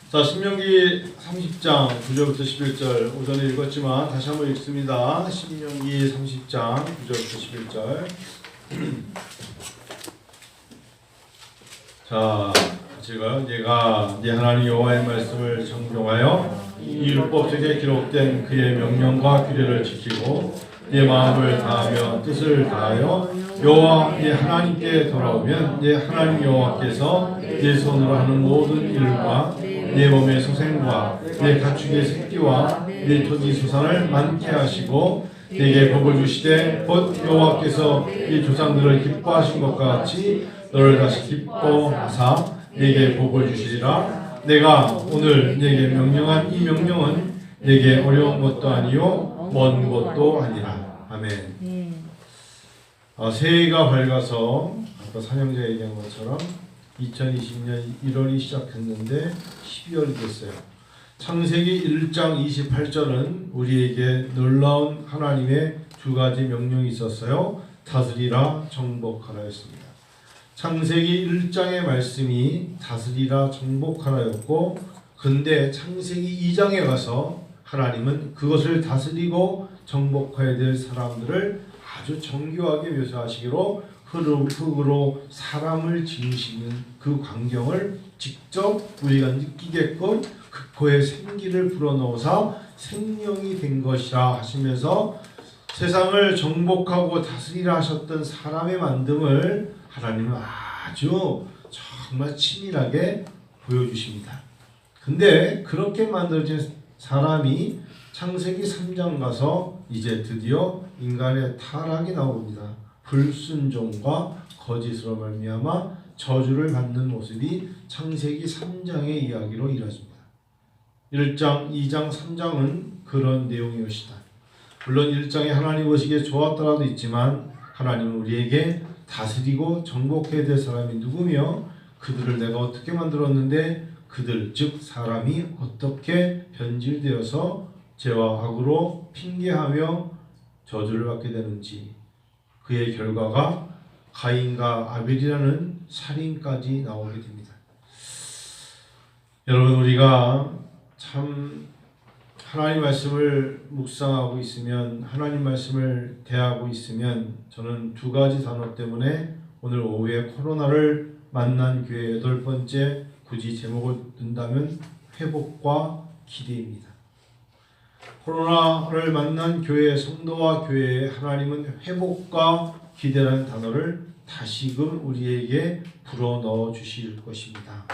자, 신명기 30장 9절부터 11절 오전에 읽었지만 다시 한번 읽습니다. 신명기 30장 9절부터 11절. 자, 내가 네 하나님 여호와의 말씀을 정경하여 이 율법책에 기록된 그의 명령과 규례를 지키고 네 마음을 다하며 뜻을 다하여 여호와 네 하나님께 돌아오면 네 하나님 여호와께서 네 손으로 하는 모든 일과 네 몸의 소생과 네 가축의 새끼와 네 토지 소산을 많게 하시고 네게 복을 주시되 곧 여호와께서 네 조상들을 기뻐하신 것과 같이 너를 다시 기뻐하사 네게 복을 주시리라. 내가 오늘 네게 명령한 이 명령은 네게 어려운 것도 아니요 먼 것도 아니라. 아멘. 새해가 밝아서 아까 사명자 얘기한 것처럼 2020년 1월이 시작했는데 12월이 됐어요. 창세기 1장 28절은 우리에게 놀라운 하나님의 두 가지 명령이 있었어요. 다스리라 정복하라였습니다. 창세기 1장의 말씀이 다스리라 정복하라였고, 근데 창세기 2장에 가서 하나님은 그것을 다스리고 정복해야 될 사람들을 아주 정교하게 묘사하시기로 흙으로 사람을 지으시는 그 광경을 직접 우리가 느끼게끔 그 코에 생기를 불어넣어서 생명이 된 것이라 하시면서 세상을 정복하고 다스리라 하셨던 사람의 만듦을 하나님은 아주 정말 치밀하게 보여주십니다. 근데 그렇게 만들어진 사람이 창세기 3장 가서 이제 드디어 인간의 타락이 나옵니다. 불순종과 거짓으로 말미암아 저주를 받는 모습이 창세기 3장의 이야기로 이루어집니다. 1장, 2장, 3장은 그런 내용이었다. 물론 1장에 하나님 보시기에 좋았더라도 있지만 하나님은 우리에게 다스리고 정복해야 될 사람이 누구며 그들을 내가 어떻게 만들었는데 그들 즉 사람이 어떻게 변질되어서 죄와 악으로 핑계하며 저주를 받게 되는지, 그의 결과가 가인과 아벨이라는 살인까지 나오게 됩니다. 여러분, 우리가 참 하나님 말씀을 묵상하고 있으면, 하나님 말씀을 대하고 있으면, 저는 두 가지 단어 때문에 오늘 오후에 코로나를 만난 교회 8번째 굳이 제목을 든다면 회복과 기대입니다. 코로나를 만난 교회 성도와 교회에 하나님은 회복과 기대라는 단어를 다시금 우리에게 불어넣어 주실 것입니다.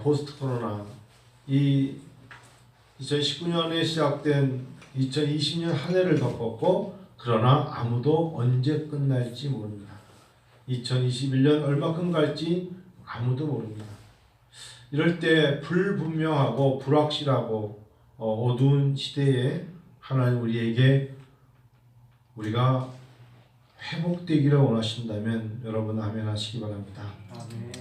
포스트 코로나, 이 2019년에 시작된 2020년 한 해를 덮었고, 그러나 아무도 언제 끝날지 모릅니다. 2021년 얼마큼 갈지 아무도 모릅니다. 이럴 때 불분명하고 불확실하고 어두운 시대에 하나님 우리가 회복되기를 원하신다면 여러분 아멘 하시기 바랍니다. 아멘.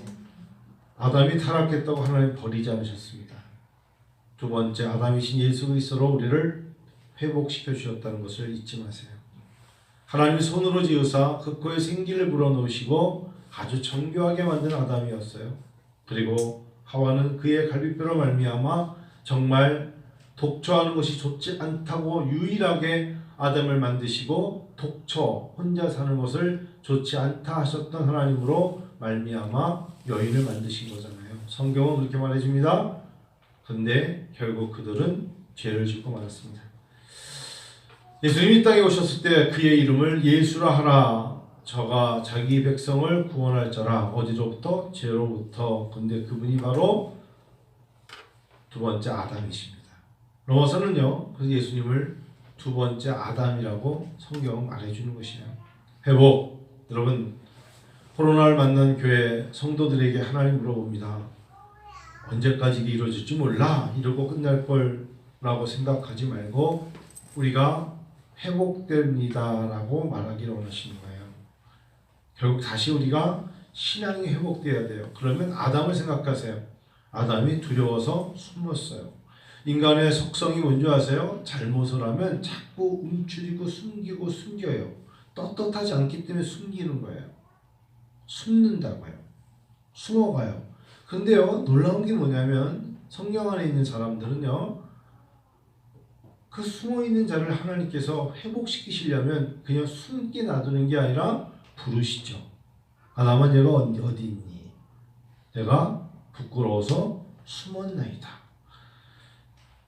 아담이 타락했다고 하나님 버리지 않으셨습니다. 두 번째, 아담이신 예수 그리스도로 우리를 회복시켜 주셨다는 것을 잊지 마세요. 하나님이 손으로 지으사 그 코에 생기를 불어넣으시고 아주 정교하게 만든 아담이었어요. 그리고 하와는 그의 갈비뼈로 말미암아 정말 독처하는 것이 좋지 않다고 유일하게 아담을 만드시고 독처 혼자 사는 것을 좋지 않다 하셨던 하나님으로 말미암아 여인을 만드신 거잖아요. 성경은 그렇게 말해줍니다. 근데 결국 그들은 죄를 짓고 말았습니다. 예수님이 이 땅에 오셨을 때 그의 이름을 예수라 하라. 저가 자기 백성을 구원할 자라. 어디로부터? 죄로부터. 근데 그분이 바로 두 번째 아담이십니다. 로마서는요, 그래서 예수님을 두 번째 아담이라고 성경은 말해주는 것이에요. 회복. 여러분, 코로나를 만난 교회 성도들에게 하나님 물어봅니다. 언제까지 이게 이루어질지 몰라. 이러고 끝날 거라고 생각하지 말고 우리가 회복됩니다라고 말하기를 원하시는 거예요. 결국 다시 우리가 신앙이 회복돼야 돼요. 그러면 아담을 생각하세요. 아담이 두려워서 숨었어요. 인간의 속성이 뭔지 아세요? 잘못을 하면 자꾸 움츠리고 숨기고 숨겨요. 떳떳하지 않기 때문에 숨기는 거예요. 숨는다고요. 숨어가요. 근데요, 놀라운 게 뭐냐면 성령 안에 있는 사람들은요, 그 숨어있는 자를 하나님께서 회복시키시려면 그냥 숨게 놔두는 게 아니라 부르시죠. 아담아 내가 어디 있니? 내가 부끄러워서 숨었나이다.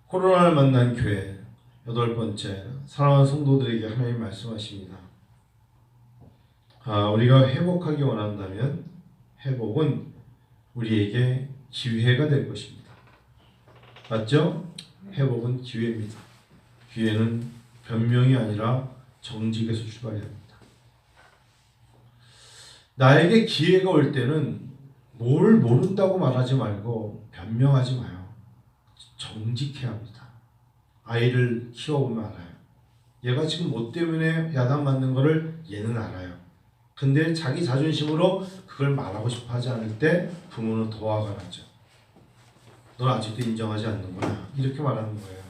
코로나를 만난 교회 8번째, 사랑하는 성도들에게 하나님 말씀하십니다. 우리가 회복하기 원한다면 회복은 우리에게 기회가 될 것입니다. 맞죠? 회복은 기회입니다. 기회는 변명이 아니라 정직에서 출발해야 합니다. 나에게 기회가 올 때는 뭘 모른다고 말하지 말고 변명하지 마요. 정직해야 합니다. 아이를 키워보면 알아요. 얘가 지금 뭐 때문에 야단 맞는 거를 얘는 알아요. 근데 자기 자존심으로 그걸 말하고 싶어 하지 않을 때 부모는 더 화가 나죠. 넌 아직도 인정하지 않는구나. 이렇게 말하는 거예요.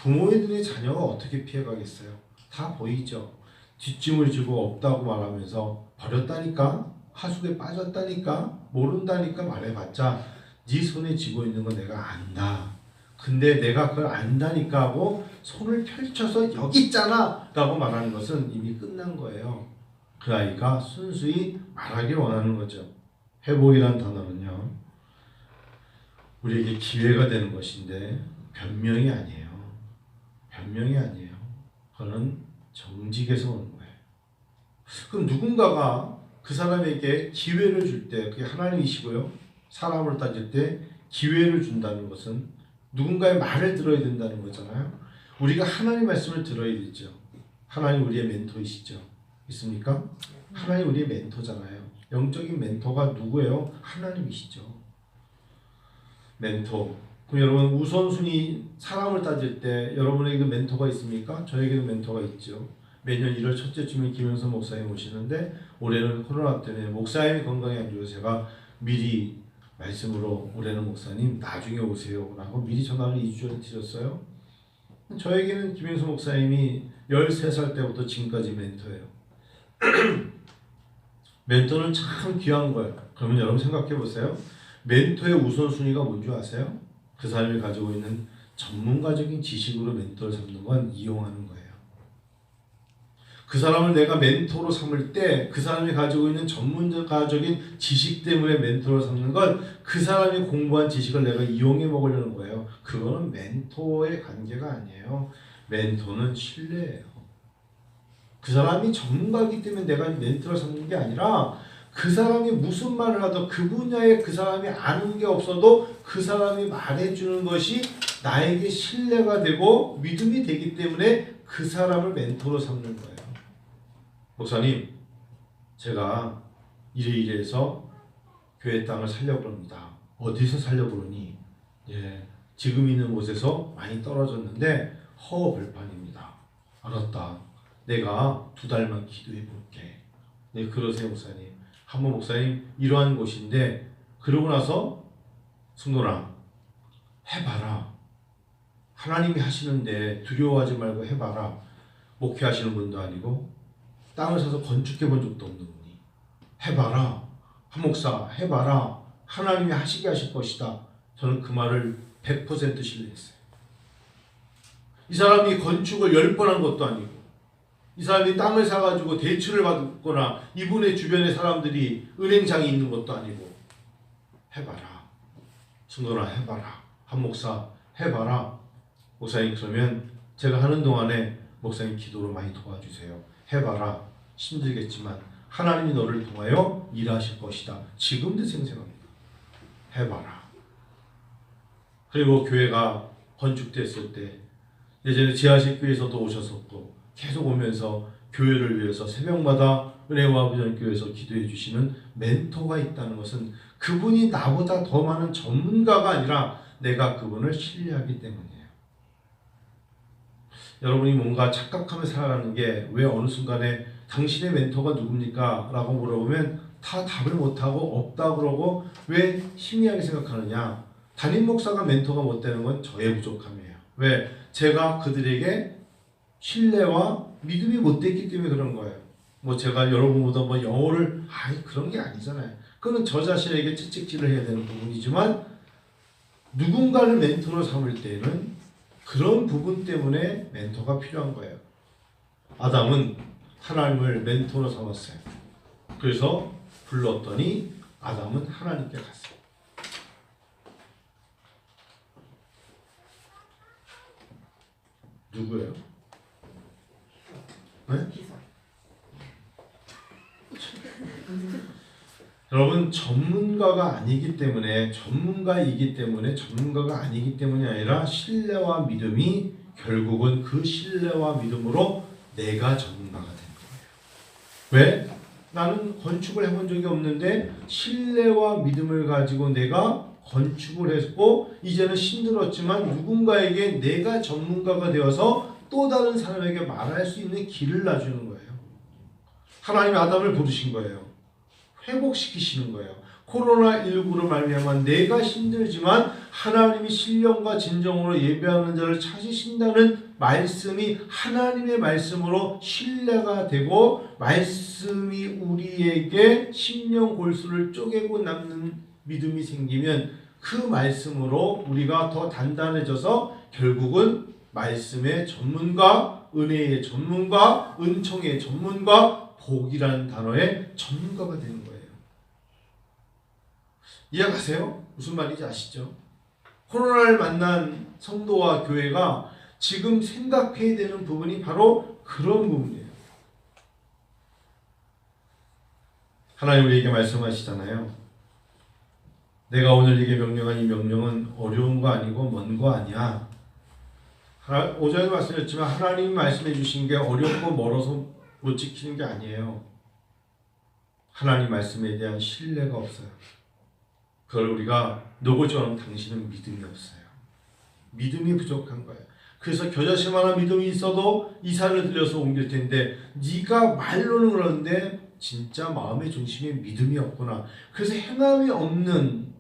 부모의 눈에 자녀가 어떻게 피해가겠어요? 다 보이죠. 뒷짐을 지고 없다고 말하면서 버렸다니까, 하수구에 빠졌다니까, 모른다니까 말해봤자 네 손에 쥐고 있는 건 내가 안다. 근데 내가 그걸 안다니까 하고 손을 펼쳐서 여기 있잖아 라고 말하는 것은 이미 끝난 거예요. 그 아이가 순수히 말하길 원하는 거죠. 회복이란 단어는요, 우리에게 기회가 되는 것인데 변명이 아니에요. 변명이 아니에요. 그거는 정직에서 오는 거예요. 그럼 누군가가 그 사람에게 기회를 줄 때, 그게 하나님이시고요, 사람을 따질 때 기회를 준다는 것은 누군가의 말을 들어야 된다는 거잖아요. 우리가 하나님 말씀을 들어야 되죠. 하나님 우리의 멘토이시죠. 있습니까? 하나님 우리의 멘토잖아요. 영적인 멘토가 누구예요? 하나님이시죠. 멘토. 그럼 여러분, 우선순위 사람을 따질 때 여러분에게 멘토가 있습니까? 저에게도 멘토가 있죠. 매년 1월 첫째 주면 김영선 목사님 오시는데 올해는 코로나 때문에 목사님이 건강이 안 좋아서 제가 미리 말씀으로 올해는 목사님 나중에 오세요 라고 미리 전화를 2주 전에 드렸어요. 저에게는 김영선 목사님이 13살 때부터 지금까지 멘토예요. 멘토는 참 귀한 거예요. 그러면 여러분 생각해 보세요. 멘토의 우선순위가 뭔지 아세요? 그 사람이 가지고 있는 전문가적인 지식으로 멘토를 삼는 건 이용하는 거예요. 그 사람을 내가 멘토로 삼을 때 그 사람이 가지고 있는 전문가적인 지식 때문에 멘토로 삼는 건 그 사람이 공부한 지식을 내가 이용해 먹으려는 거예요. 그거는 멘토의 관계가 아니에요. 멘토는 신뢰예요. 그 사람이 전문가이기 때문에 내가 멘토를 삼는 게 아니라 그 사람이 무슨 말을 하든 그 분야에 그 사람이 아는 게 없어도 그 사람이 말해주는 것이 나에게 신뢰가 되고 믿음이 되기 때문에 그 사람을 멘토로 삼는 거예요. 목사님, 제가 이래이래해서 교회 땅을 살려고 합니다. 어디서 살려고 그러니? 예, 지금 있는 곳에서 많이 떨어졌는데 허허벌판입니다. 알았다. 내가 2달만 기도해 볼게. 네, 그러세요 목사님. 한번 목사님 이러한 곳인데, 그러고 나서 승도랑 해봐라. 하나님이 하시는데 두려워하지 말고 해봐라. 목회하시는 분도 아니고 땅을 사서 건축해 본 적도 없는 분이 해봐라. 한 목사 해봐라. 하나님이 하시게 하실 것이다. 저는 그 말을 100% 신뢰했어요. 이 사람이 건축을 10번 한 것도 아니고, 이 사람이 땅을 사가지고 대출을 받거나 이분의 주변에 사람들이 은행장이 있는 것도 아니고, 해봐라. 승도라 해봐라. 한 목사 해봐라. 목사님, 그러면 제가 하는 동안에 목사님 기도로 많이 도와주세요. 해봐라. 힘들겠지만 하나님이 너를 통하여 일하실 것이다. 지금도 생생합니다. 해봐라. 그리고 교회가 건축됐을 때 예전에 지하실교회에서도 오셨었고 계속 오면서 교회를 위해서 새벽마다 은혜와 부전교회에서 기도해 주시는 멘토가 있다는 것은 그분이 나보다 더 많은 전문가가 아니라 내가 그분을 신뢰하기 때문이에요. 여러분이 뭔가 착각하며 살아가는 게 왜 어느 순간에 당신의 멘토가 누굽니까? 라고 물어보면 다 답을 못하고 없다 그러고 왜 희미하게 생각하느냐? 담임 목사가 멘토가 못 되는 건 저의 부족함이에요. 왜? 제가 그들에게 신뢰와 믿음이 못 됐기 때문에 그런 거예요. 뭐 제가 여러분보다 뭐 영어를 그런 게 아니잖아요. 그건 저 자신에게 채찍질을 해야 되는 부분이지만 누군가를 멘토로 삼을 때에는 그런 부분 때문에 멘토가 필요한 거예요. 아담은 하나님을 멘토로 삼았어요. 그래서 불렀더니 아담은 하나님께 갔어요. 누구예요? 네? 여러분, 전문가가 아니기 때문에 전문가가 아니기 때문이 아니라 신뢰와 믿음이 결국은 그 신뢰와 믿음으로 내가 전문가가 되는 거예요. 왜? 나는 건축을 해본 적이 없는데 신뢰와 믿음을 가지고 내가 건축을 했고 이제는 힘들었지만 누군가에게 내가 전문가가 되어서 또 다른 사람에게 말할 수 있는 길을 놔주는 거예요. 하나님이 아담을 부르신 거예요. 회복시키시는 거예요. 코로나19로 말미암아 내가 힘들지만 하나님이 신령과 진정으로 예배하는 자를 찾으신다는 말씀이 하나님의 말씀으로 신뢰가 되고 말씀이 우리에게 심령 골수를 쪼개고 남는 믿음이 생기면 그 말씀으로 우리가 더 단단해져서 결국은 말씀의 전문가, 은혜의 전문가, 은총의 전문가, 복이라는 단어의 전문가가 되는 거예요. 이해가세요? 무슨 말인지 아시죠? 코로나를 만난 성도와 교회가 지금 생각해야 되는 부분이 바로 그런 부분이에요. 하나님 우리에게 말씀하시잖아요. 내가 오늘 네게 명령한 이 명령은 어려운 거 아니고 먼 거 아니야. 오전에 말씀드렸지만 하나님이 말씀해 주신 게 어렵고 멀어서 못 지키는 게 아니에요. 하나님 말씀에 대한 신뢰가 없어요. 그걸 우리가 노고처럼 당신은 믿음이 없어요. 믿음이 부족한 거예요. 그래서 겨자씨만한 믿음이 있어도 이삭을 들여서 옮길 텐데 네가 말로는 그러는데 진짜 마음의 중심에 믿음이 없구나. 그래서 행함이 없는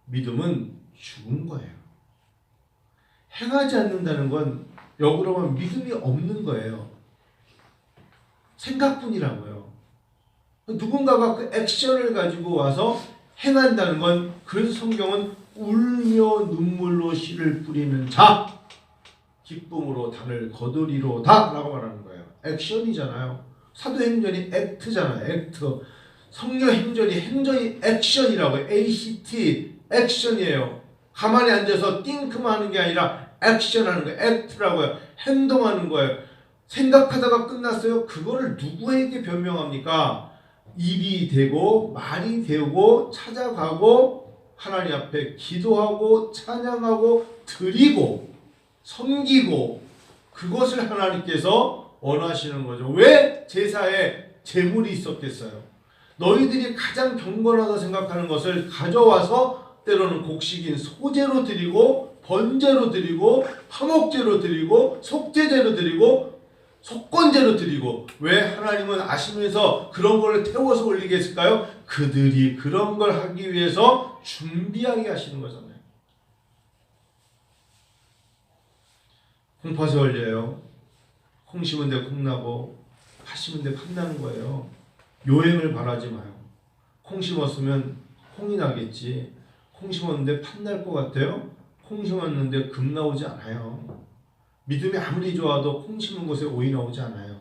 믿음은 죽은 거예요. 행하지 않는다는 건 역으로 보면 믿음이 없는 거예요. 생각뿐이라고요. 누군가가 그 액션을 가지고 와서 행한다는 건 그래서 성경은 울며 눈물로 씨를 뿌리는 자 기쁨으로 단을 거두리로다 라고 말하는 거예요. 액션이잖아요. 사도행전이 액트잖아요. 액트. 성령행전이 액션이라고요. ACT 액션이에요. 가만히 앉아서 띵크만 하는 게 아니라 액션하는 거예요. 액트라고요. 행동하는 거예요. 생각하다가 끝났어요. 그거를 누구에게 변명합니까? 입이 되고 말이 되고 찾아가고 하나님 앞에 기도하고 찬양하고 드리고 섬기고 그것을 하나님께서 원하시는 거죠. 왜 제사에 제물이 있었겠어요? 너희들이 가장 경건하다 생각하는 것을 가져와서 때로는 곡식인 소제로 드리고 번제로 드리고 화목제로 드리고 속죄제로 드리고 속건제로 드리고 왜 하나님은 아시면서 그런 걸 태워서 올리게 했을까요? 그들이 그런 걸 하기 위해서 준비하게 하시는 거잖아요. 콩팥이 걸려요. 콩 심은데 콩 나고 팥 심은데 팥 나는 거예요. 요행을 바라지 마요. 콩 심었으면 콩이 나겠지. 콩 심었는데 팥 날 것 같아요? 콩 심었는데 금 나오지 않아요. 믿음이 아무리 좋아도 콩 심은 곳에 오이 나오지 않아요.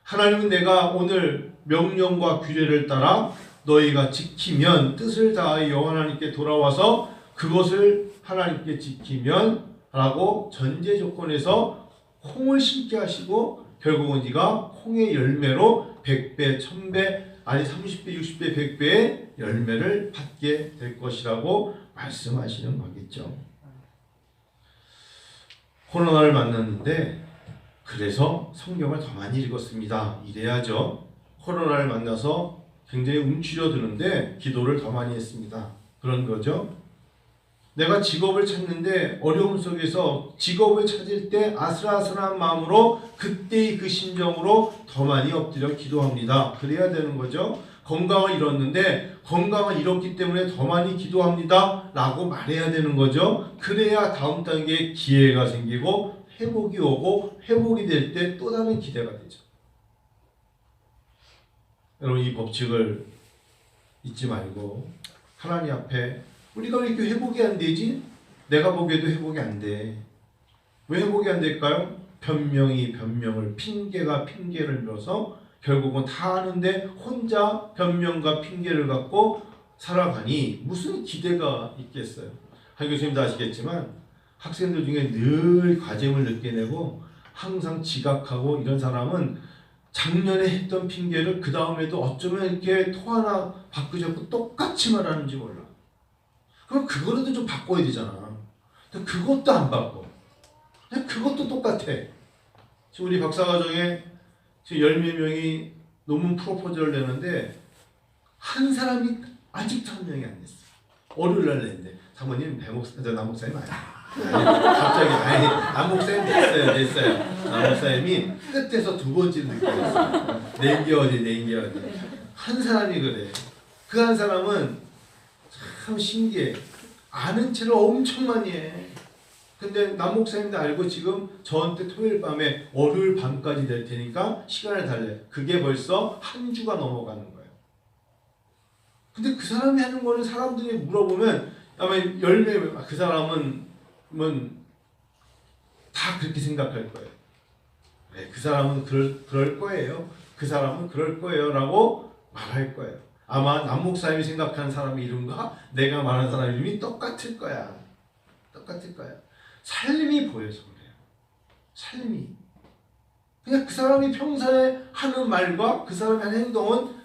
하나님은 내가 오늘 명령과 규례를 따라 너희가 지키면 뜻을 다하여 여호와 하나님께 돌아와서 그것을 하나님께 지키면 라고 전제 조건에서 콩을 심게 하시고 결국은 네가 콩의 열매로 100배, 1000배, 아니 30배, 60배, 100배의 열매를 받게 될 것이라고 말씀하시는 거겠죠. 코로나를 만났는데 그래서 성경을 더 많이 읽었습니다. 이래야죠. 코로나를 만나서 굉장히 움츠려드는데 기도를 더 많이 했습니다. 그런 거죠. 내가 직업을 찾는데 어려움 속에서 직업을 찾을 때 아슬아슬한 마음으로 그때의 그 심정으로 더 많이 엎드려 기도합니다. 그래야 되는 거죠. 건강을 잃었는데 건강을 잃었기 때문에 더 많이 기도합니다 라고 말해야 되는 거죠. 그래야 다음 단계에 기회가 생기고 회복이 오고 회복이 될 때 또 다른 기대가 되죠. 여러분 이 법칙을 잊지 말고 하나님 앞에 우리가 왜 이렇게 회복이 안 되지? 내가 보기에도 회복이 안 돼. 왜 회복이 안 될까요? 변명이 변명을, 핑계가 핑계를 밀어서 결국은 다 아는데 혼자 변명과 핑계를 갖고 살아가니 무슨 기대가 있겠어요? 한 교수님도 아시겠지만 학생들 중에 늘 과제를 늦게 내고 항상 지각하고 이런 사람은 작년에 했던 핑계를 그 다음에도 어쩌면 이렇게 토 하나 바꾸지 않고 똑같이 말하는지 몰라. 그럼 그거라도 좀 바꿔야 되잖아. 근데 그것도 안 바꿔. 그냥 그것도 똑같아. 지금 우리 박사과정에 지금 10몇 명이 논문 프로포즈를 내는데 한 사람이 아직도 한 명이 안 냈어. 월요일날 냈는데 사모님 남목사님 아니야. 갑자기 남목사님 됐어요. 남목사님이 끝에서 두 번째 느꼈어요. 낸게 어디. 한 사람이 그래. 그 한 사람은 참 신기해. 아는 체를 엄청 많이 해. 근데 남목사님도 알고 지금 저한테 토요일 밤에 월요일 밤까지 될 테니까 시간을 달래. 그게 벌써 한 주가 넘어가는 거예요. 근데 그 사람이 하는 거는 사람들이 물어보면 아마 10명 그 사람은 다 그렇게 생각할 거예요. 네, 그 사람은 그럴 거예요. 그 사람은 그럴 거예요 라고 말할 거예요. 아마 남목사님이 생각하는 사람의 이름과 내가 말하는 사람의 이름이 똑같을 거야. 똑같을 거야. 삶이 보여서 그래요. 삶이. 그냥 그 사람이 평소에 하는 말과 그 사람의 하는 행동은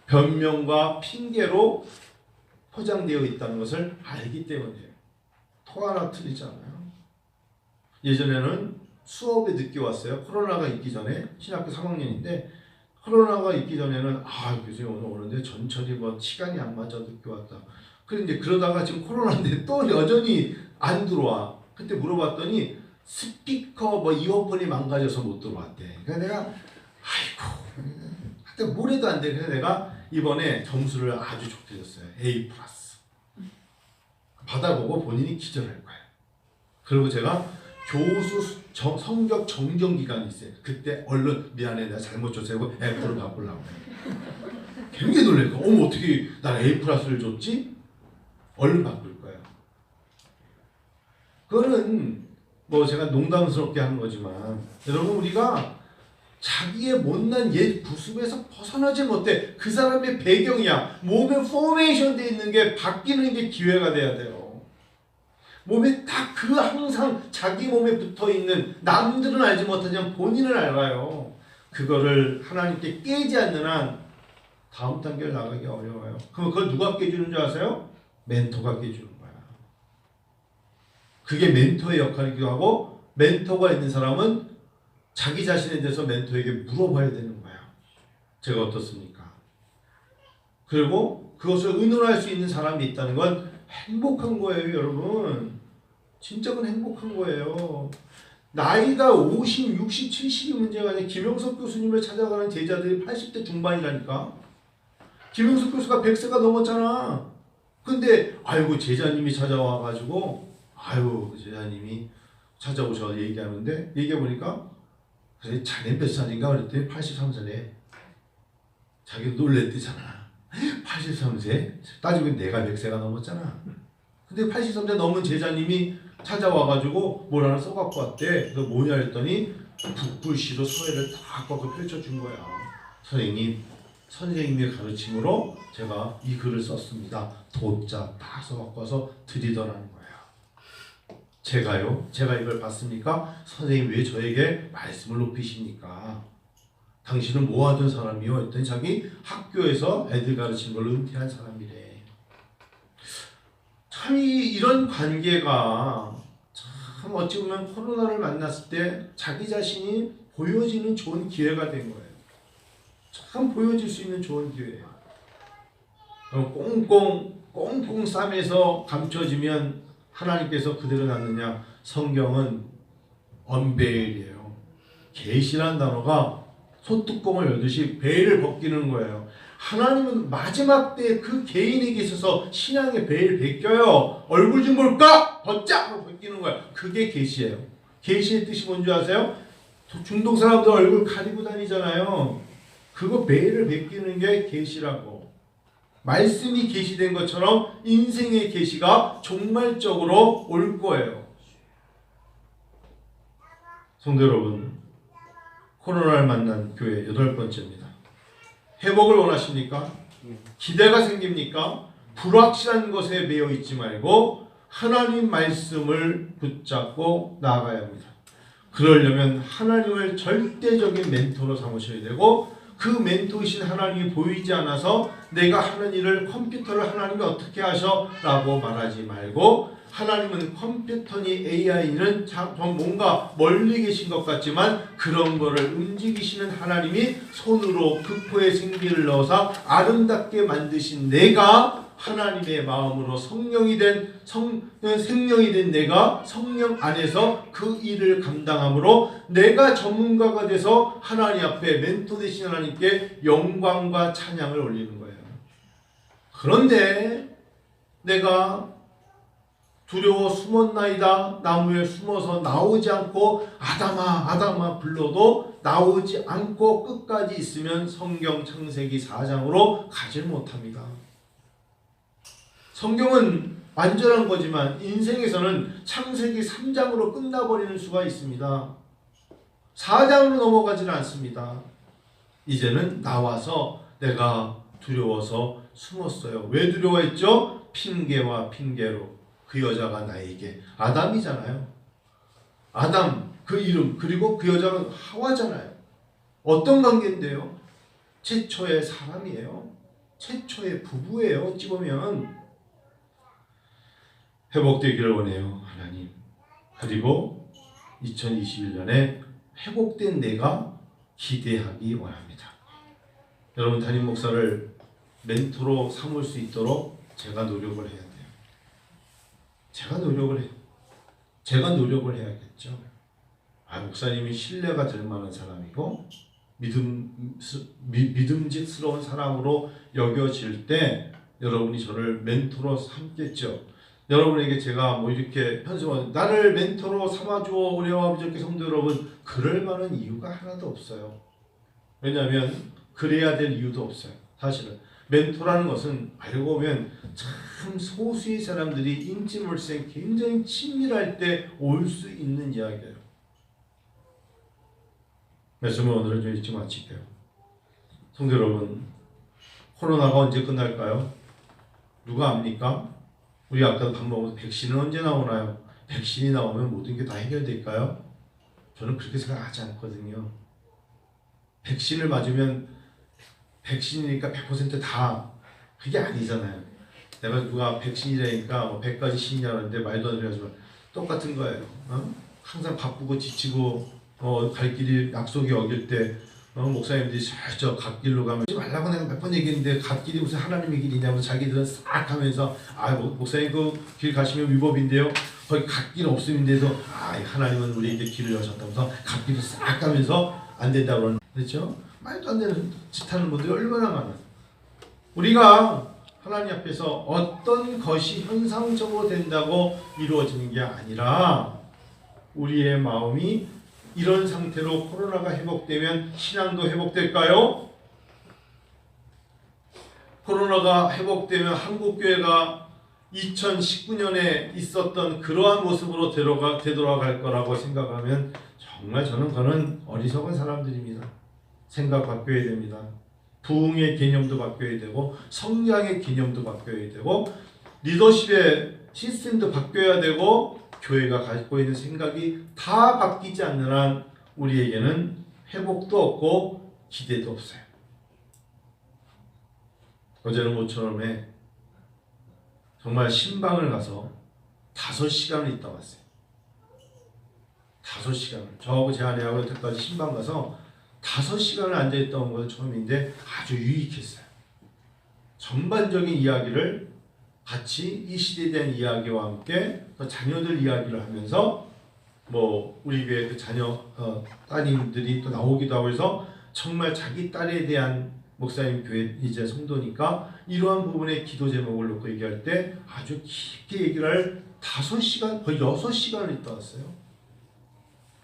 변명과 핑계로 포장되어 있다는 것을 알기 때문이에요. 토 하나 틀리지 않아요. 예전에는 수업에 늦게 왔어요. 코로나가 있기 전에 신학교 3학년인데 코로나가 있기 전에는 교수님 오늘 오는데 전철이 시간이 안 맞아 늦게 왔다. 그런데 그러다가 지금 코로나인데 또 여전히 안 들어와. 그때 물어봤더니 스피커 이어폰이 망가져서 못 들어왔대. 그래서 내가 하여튼 뭘 해도 안 돼. 그래서 내가 이번에 점수를 아주 좋게 줬어요. A+. 받아보고 본인이 기절할 거예요. 그리고 제가 교수 성적 정정 기간이 있어요. 그때 얼른 미안해 내가 잘못 줬어요. F를 바꾸려고. 굉장히 놀랄 거야. 어머 어떻게 난 A+를 줬지? 얼른 바꿀 거예요. 그거는 제가 농담스럽게 하는 거지만 여러분 우리가 자기의 못난 옛 구습에서 벗어나지 못해. 그 사람의 배경이야. 몸에 포메이션 돼 있는 게 바뀌는 게 기회가 돼야 돼요. 몸에 딱 항상 자기 몸에 붙어 있는 남들은 알지 못하지만 본인은 알아요. 그거를 하나님께 깨지 않는 한 다음 단계를 나가기 어려워요. 그럼 그걸 누가 깨주는 줄 아세요? 멘토가 깨주는 거야. 그게 멘토의 역할이기도 하고 멘토가 있는 사람은 자기 자신에 대해서 멘토에게 물어봐야 되는 거야. 제가 어떻습니까? 그리고 그것을 의논할 수 있는 사람이 있다는 건 행복한 거예요, 여러분. 진짜 그건 행복한 거예요. 나이가 50, 60, 70이 문제가 아니라 김영석 교수님을 찾아가는 제자들이 80대 중반이라니까. 김영석 교수가 100세가 넘었잖아. 근데 제자님이 찾아와가지고 제자님이 찾아오셔서 얘기하는데 얘기해보니까 그래 자네 몇 살인가 그랬더니 83살에 자기도 놀랬대잖아. 83세? 따지고 내가 100세가 넘었잖아. 근데 83세 넘은 제자님이 찾아와가지고 뭘 하나 써갖고 왔대. 그거 뭐냐 했더니 붓글씨로 서예를 다 꺾어 펼쳐준 거야. 선생님의 가르침으로 제가 이 글을 썼습니다. 도자 다 써갖고 와서 드리더라는 거야. 제가 이걸 봤습니까? 선생님 왜 저에게 말씀을 높이십니까? 당신은 뭐 하던 사람이요? 했더니 자기 학교에서 애들 가르치는 걸로 은퇴한 사람이래. 참 이런 관계가 참 어찌 보면 코로나를 만났을 때 자기 자신이 보여지는 좋은 기회가 된 거예요. 참 보여질 수 있는 좋은 기회예요. 꽁꽁 싸매서 감춰지면 하나님께서 그대로 놨느냐? 성경은 언베일이에요. 계시란 단어가 소뚜껑을 열듯이 베일을 벗기는 거예요. 하나님은 마지막 때 그 개인에게 있어서 신앙의 베일 벗겨요. 얼굴 좀 볼까? 벗자! 하고 벗기는 거예요. 그게 계시예요. 계시의 뜻이 뭔지 아세요? 중동 사람들 얼굴 가리고 다니잖아요. 그거 베일을 벗기는 게 계시라고. 말씀이 계시된 것처럼 인생의 계시가 종말적으로 올 거예요. 성도 여러분, 코로나를 만난 교회 8번째입니다. 회복을 원하십니까? 기대가 생깁니까? 불확실한 것에 매여 있지 말고 하나님 말씀을 붙잡고 나아가야 합니다. 그러려면 하나님을 절대적인 멘토로 삼으셔야 되고, 그 멘토이신 하나님이 보이지 않아서 내가 하는 일을 컴퓨터를 하나님이 어떻게 하셔? 라고 말하지 말고, 하나님은 컴퓨터니 AI는 참 뭔가 멀리 계신 것 같지만 그런 거를 움직이시는 하나님이 손으로 그 코에 생기를 넣어서 아름답게 만드신 내가 하나님의 마음으로 생명이 된 내가 성령 안에서 그 일을 감당함으로 내가 전문가가 돼서 하나님 앞에 멘토 되신 하나님께 영광과 찬양을 올리는 거예요. 그런데 내가 두려워 숨었나이다. 나무에 숨어서 나오지 않고 아담아 아담아 불러도 나오지 않고 끝까지 있으면 성경 창세기 4장으로 가질 못합니다. 성경은 완전한 거지만 인생에서는 창세기 3장으로 끝나버리는 수가 있습니다. 4장으로 넘어가지는 않습니다. 이제는 나와서 내가 두려워서 숨었어요. 왜 두려워했죠? 핑계와 핑계로. 그 여자가 나에게, 아담이잖아요. 아담 그 이름, 그리고 그 여자가 하와잖아요. 어떤 관계인데요? 최초의 사람이에요. 최초의 부부예요. 어찌 보면. 회복되기를 원해요, 하나님. 그리고 2021년에 회복된 내가 기대하기 원합니다. 여러분, 담임 목사를 멘토로 삼을 수 있도록 제가 노력을 해야 돼요. 제가 노력을 해야겠죠. 목사님이 신뢰가 될 만한 사람이고 믿음직스러운 사람으로 여겨질 때 여러분이 저를 멘토로 삼겠죠. 여러분에게 제가 이렇게 편집하는 나를 멘토로 삼아줘 우리 아버지 성도 여러분, 그럴 만한 이유가 하나도 없어요. 왜냐하면 그래야 될 이유도 없어요. 사실은 멘토라는 것은 알고 보면 참 소수의 사람들이 인지물생 굉장히 친밀할 때 올 수 있는 이야기예요. 말씀을 오늘은 좀 일찍 마칠게요. 성도 여러분, 코로나가 언제 끝날까요? 누가 압니까? 우리 아까 밥 먹어서 백신은 언제 나오나요? 백신이 나오면 모든 게 다 해결될까요? 저는 그렇게 생각하지 않거든요. 백신을 맞으면 백신이니까 100% 다, 그게 아니잖아요. 내가 누가 백신이라니까 100가지 신이라는데 말도 안 되지만 똑같은 거예요. 항상 바쁘고 지치고 갈 길이 약속이 어길 때 목사님들이 저 갓길로 가면 하지 말라고 내가 몇 번 얘기했는데 갓길이 무슨 하나님의 길이냐고 자기들은 싹 하면서 목사님 그 길 가시면 위법인데요. 거기 갓길 없음인데도 하나님은 우리에게 길을 여셨다면서 갓길을 싹 가면서 안 된다고 그러는, 그렇죠? 말도 안 되는 짓 하는 분들이 얼마나 많아요. 우리가 하나님 앞에서 어떤 것이 현상적으로 된다고 이루어지는 게 아니라 우리의 마음이 이런 상태로 코로나가 회복되면 신앙도 회복될까요? 코로나가 회복되면 한국교회가 2019년에 있었던 그러한 모습으로 되돌아갈 거라고 생각하면 정말 그는 어리석은 사람들입니다. 생각 바뀌어야 됩니다. 부흥의 개념도 바뀌어야 되고 성장의 개념도 바뀌어야 되고 리더십의 시스템도 바뀌어야 되고 교회가 가지고 있는 생각이 다 바뀌지 않는 한 우리에게는 회복도 없고 기대도 없어요. 어제는 모처럼에 정말 신방을 가서 5시간을 있다 왔어요. 5시간을. 저하고 제 아내하고 여태까지 신방 가서 5시간을 앉아있다 온 것은 처음인데 아주 유익했어요. 전반적인 이야기를 같이 이 시대에 대한 이야기와 함께 자녀들 이야기를 하면서 우리 교회 그 자녀 따님들이 또 나오기도 하고 해서 정말 자기 딸에 대한 목사님 교회 이제 성도니까 이러한 부분의 기도 제목을 놓고 얘기할 때 아주 깊게 얘기를 5시간 거의 6시간을 있다 왔어요.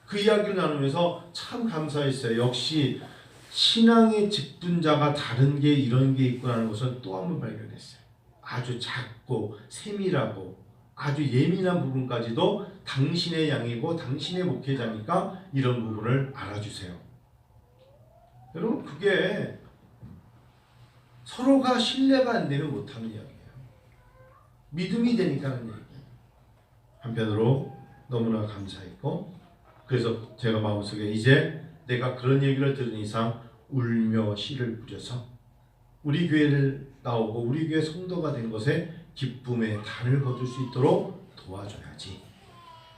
그 이야기를 나누면서 참 감사했어요. 역시 신앙의 직분자가 다른 게 이런 게 있구나는 것을 또 한 번 발견했어요. 아주 작고 세밀하고 아주 예민한 부분까지도 당신의 양이고 당신의 목회자니까 이런 부분을 알아주세요. 여러분, 그게 서로가 신뢰가 안 되면 못하는 이야기예요. 믿음이 되니까 하는 얘기예요. 한편으로 너무나 감사했고, 그래서 제가 마음속에 이제 내가 그런 얘기를 들은 이상 울며 씨를 뿌려서 우리 교회를 나오고 우리 교회 성도가 된 것에 기쁨의 단을 거둘 수 있도록 도와줘야지.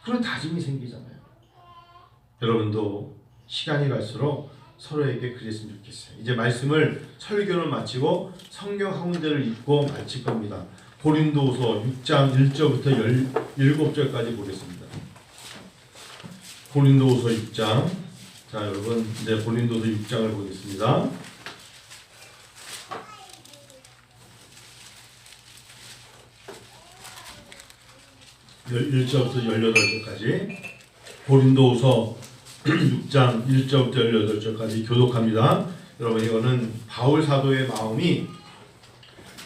그런 다짐이 생기잖아요. 여러분도 시간이 갈수록 서로에게 그랬으면 좋겠어요. 이제 말씀을 설교를 마치고 성경 한문대를 읽고 마칠 겁니다. 고린도후서 6장 1절부터 17절까지 보겠습니다. 고린도후서 6장. 자, 여러분 이제 고린도후서 6장을 보겠습니다. 1절부터 18절까지 고린도후서 6장 1절부터 18절까지 교독합니다. 여러분, 이거는 바울 사도의 마음이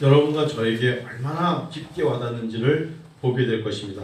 여러분과 저에게 얼마나 깊게 와닿는지를 보게 될 것입니다.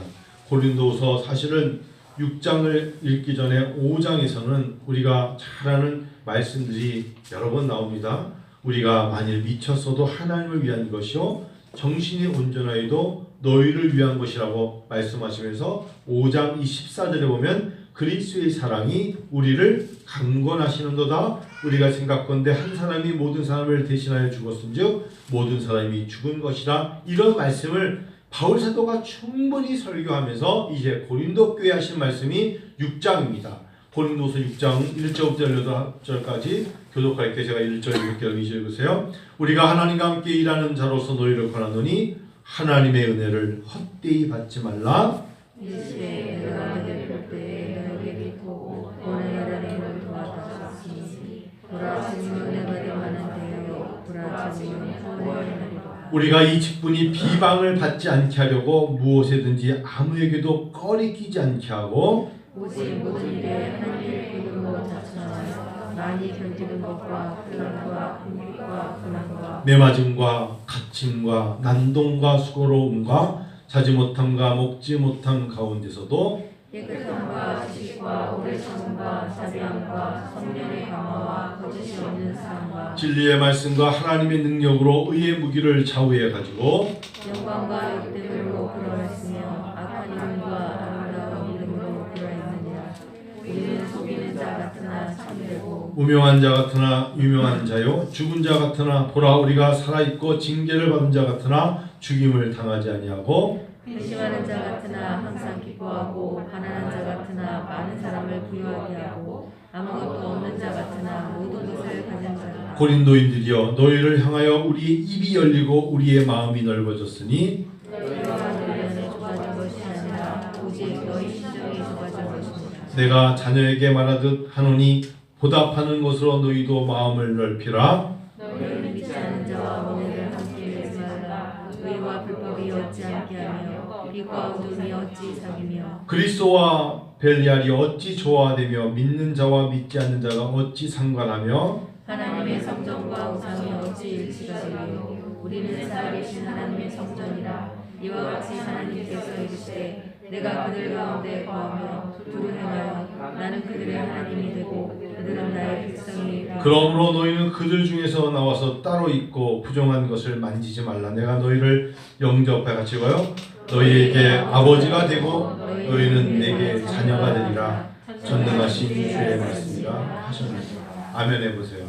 고린도후서 사실은 6장을 읽기 전에 5장에서는 우리가 잘 아는 말씀들이 여러 번 나옵니다. 우리가 만일 미쳤어도 하나님을 위한 것이요 정신이 온전하여도 너희를 위한 것이라고 말씀하시면서 5장 24절에 보면 그리스도의 사랑이 우리를 강권하시는도다. 우리가 생각건대 한 사람이 모든 사람을 대신하여 죽었은즉 모든 사람이 죽은 것이라. 이런 말씀을 바울 사도가 충분히 설교하면서 이제 고린도 교회 하신 말씀이 6장입니다. 고린도서 6장 1절부터 18절까지 교독할 때 제가 1절, 6절, 2절 읽으세요. 우리가 하나님과 함께 일하는 자로서 너희를 권하노니 하나님의 은혜를 헛되이 받지 말라. 일시에 내가 너희를 볼 때에 너희에게 보고 오늘 하나님을 도와주셨으니 돌아오시는 은혜가 많은데요 돌아오시는 후원하리라. 우리가 이 직분이 비방을 받지 않게 하려고 무엇에든지 아무에게도 꺼리 끼지 않게 하고 오직 모든 일에 하나님을 기쁨으로 자처하여 많이 견디는 것과 고난과 궁핍과 고난과 매맞음과 갇힘과 난동과 수고로움과 자지 못함과 먹지 못함 가운데서도 깨끗함과 지식과 오래 참음과 자비함과 성령의 강화와 거짓이 없는 사랑과 진리의 말씀과 하나님의 능력으로 의의 무기를 좌우해 가지고 영광과 욕됨으로 그러했으며 악한 이름과 아름다운 이름으로 그러했느니라. 우리는 속이는 자 같으나 참되고 무명한 자 같으나 유명한 자요 죽은 자 같으나 보라 우리가 살아있고 징계를 받은 자 같으나 죽임을 당하지 아니하고 회심하는 자 같으나 항상 기뻐하고 가난한 자 같으나 많은 사람을 부유하게 하고 아무것도 없는 자 같으나 모든 것을 가진 자라. 고린도인들이여 너희를 향하여 우리의 입이 열리고 우리의 마음이 넓어졌으니 너희가 너희에게 좁아진 것이 아니라 오직 너희 심정이 좁아진 것입니다. 내가 자녀에게 말하듯 하노니 보답하는 것으로 너희도 마음을 넓히라. 너희는 믿지 않는 자와 모내를 함께 내지 말라. 의와 불법이 어찌 함께하며 빛과 어둠이 어찌 사귀며 그리스도와 벨리알이 어찌 조화되며 믿는 자와 믿지 않는 자가 어찌 상관하며 하나님의 성전과 우상이 어찌 일치가 되며 우리는 살아계신 하나님의 성전이라. 이와 같이 하나님께서 이르시되 내가 그들 가운데 거하며 두루 행하여 나는 그들의 하나님이 되고 그들은 나의 백성이 되리라. 그러므로 너희는 그들 중에서 나와서 따로 있고 부정한 것을 만지지 말라. 내가 너희를 영접해 같이 가요. 너희에게 아버지가 되고 너희는 내게 자녀가 되리라. 전능하신 주의 말씀이라 하셨습니다. 아멘 해보세요.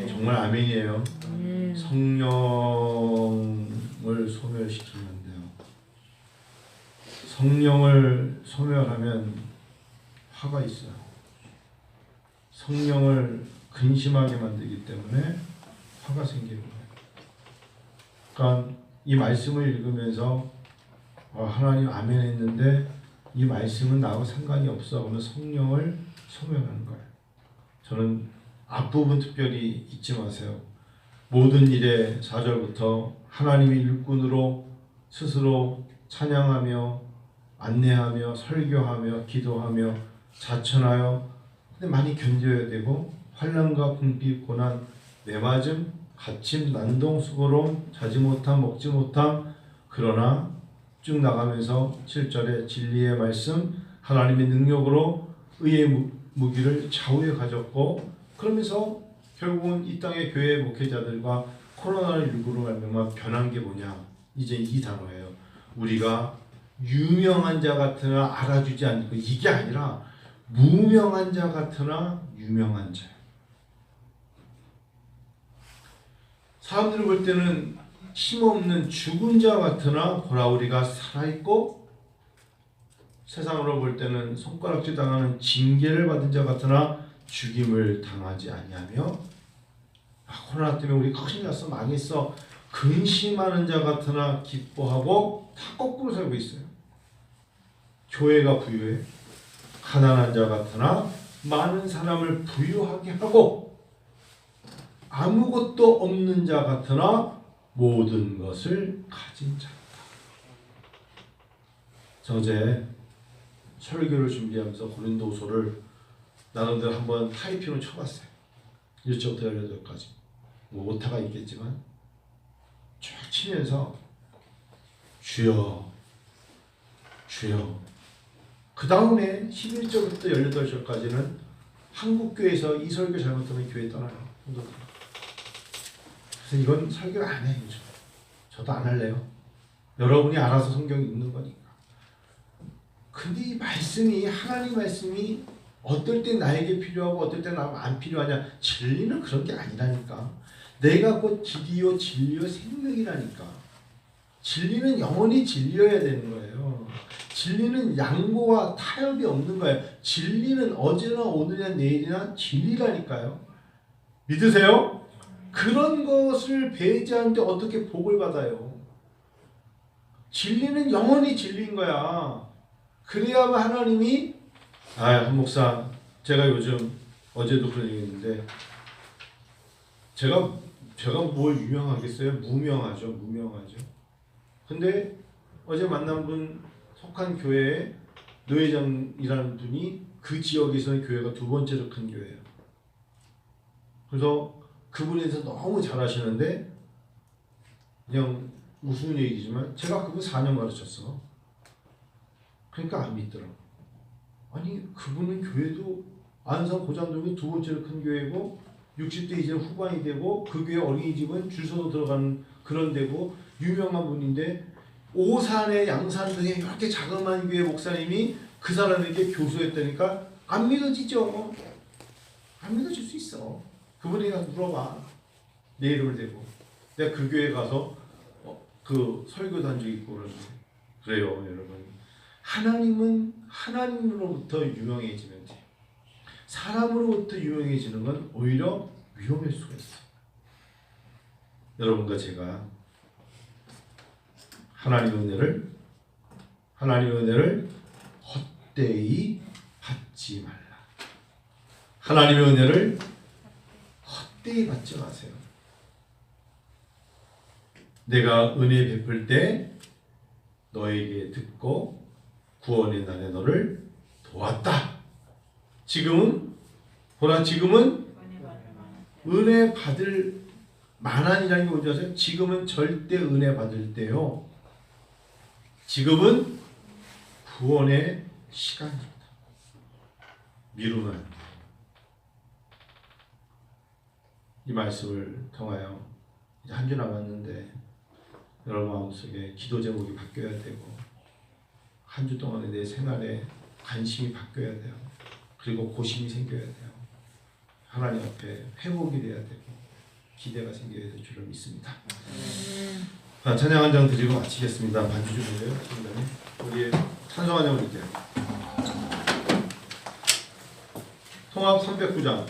정말 아멘이에요. 성령을 소멸시키면 안 돼요. 성령을 소멸하면 화가 있어요. 성령을 근심하게 만들기 때문에 화가 생기는 거예요. 그러니까 이 말씀을 읽으면서 하나님 아멘 했는데 이 말씀은 나하고 상관이 없어 그러면 성령을 소멸하는 거예요. 저는 앞부분 특별히 잊지 마세요. 모든 일에 4절부터 하나님의 일꾼으로 스스로 찬양하며 안내하며 설교하며 기도하며 자천하여 근데 많이 견뎌야 되고 환난과 궁핍 고난 내맞음 갇힘 난동 수고로움 자지 못함 먹지 못함 그러나 쭉 나가면서 7절에 진리의 말씀 하나님의 능력으로 의의 무기를 좌우에 가졌고 그러면서 결국은 이 땅의 교회 목회자들과 코로나19로 말미암아 변한 게 뭐냐 이제 이 단어예요. 우리가 유명한 자 같으나 알아주지 않고 이게 아니라 무명한 자 같으나 유명한 자. 사람들이 볼 때는 힘없는 죽은 자 같으나 보라 우리가 살아있고 세상으로 볼 때는 손가락질 당하는 징계를 받은 자 같으나 죽임을 당하지 아니하며 코로나 때문에 우리 큰일 났어 망했어 근심하는 자 같으나 기뻐하고 다 거꾸로 살고 있어요. 교회가 부유해 가난한 자 같으나 많은 사람을 부유하게 하고 아무것도 없는 자 같으나 모든 것을 가진 자다. 저 어제 설교를 준비하면서 고린도후서를 나름대로 한번 타이핑을 쳐봤어요. 1절부터 18절까지 뭐 오타가 있겠지만 쭉 치면서 주여 주여 그 다음에 11절부터 18절까지는 한국교회에서 이 설교 잘못하면 교회 떠나요. 그래서 이건 설교를 안 해요. 저도 안 할래요. 여러분이 알아서 성경 읽는 거니까. 근데 이 말씀이 하나님 말씀이 어떨 때 나에게 필요하고 어떨 때 나에게 안 필요하냐 진리는 그런 게 아니라니까. 내가 곧 길이요 진리요 생명이라니까. 진리는 영원히 진리여야 되는 거예요. 진리는 양보와 타협이 없는 거예요. 진리는 어제나 오늘이나 내일이나 진리라니까요. 믿으세요? 그런 것을 배제하는데 어떻게 복을 받아요? 진리는 영원히 진리인 거야. 그래야만 하나님이 한 목사 제가 요즘 어제도 그런 얘기 했는데 제가 뭘 유명하겠어요? 무명하죠. 근데 어제 만난 분 속한 교회에 노회장이라는 분이 그 지역에서는 교회가 두 번째로 큰 교회예요. 그래서 그분에 대해서 너무 잘하시는데 그냥 우스운 얘기지만 제가 그분 4년 가르쳤어. 그러니까 안 믿더라고. 아니 그분은 교회도 안성 고장동이 두 번째로 큰 교회고 60대 이제 후반이 되고 그 교회 어린이집은 줄 서서 들어가는 그런 데고 유명한 분인데 오산에 양산 등에 이렇게 자그마한 교회 목사님이 그 사람에게 교수했다니까 안 믿어지죠. 안 믿어질 수 있어. 그분이 가서 물어봐. 내 이름을 대고. 내가 그 교회 가서 그 설교도 한 적이 있고 그러는데 그래요 여러분. 하나님은 하나님으로부터 유명해지면 돼요. 사람으로부터 유명해지는 건 오히려 위험할 수가 있어요. 여러분과 제가 하나님의 은혜를 헛되이 받지 말라. 하나님의 은혜를 헛되이 받지 마세요. 내가 은혜 베풀 때 너에게 듣고 구원의 날에 너를 도왔다. 지금은 은혜 받을 만한이라는 게 뭔지 아세요? 지금은 절대 은혜 받을 때요. 지금은 구원의 시간입니다. 미루면 안 돼요. 이 말씀을 통하여 이제 한 주 남았는데 여러분 마음속에 기도 제목이 바뀌어야 되고 한 주 동안의 내 생활에 관심이 바뀌어야 돼요. 그리고 고심이 생겨야 돼요. 하나님 앞에 회복이 돼야 되고 기대가 생겨야 될 줄을 믿습니다. 찬양 한 장 드리고 마치겠습니다. 반주 좀 해요. 우리 찬송 한 장 드릴게요. 통합 309장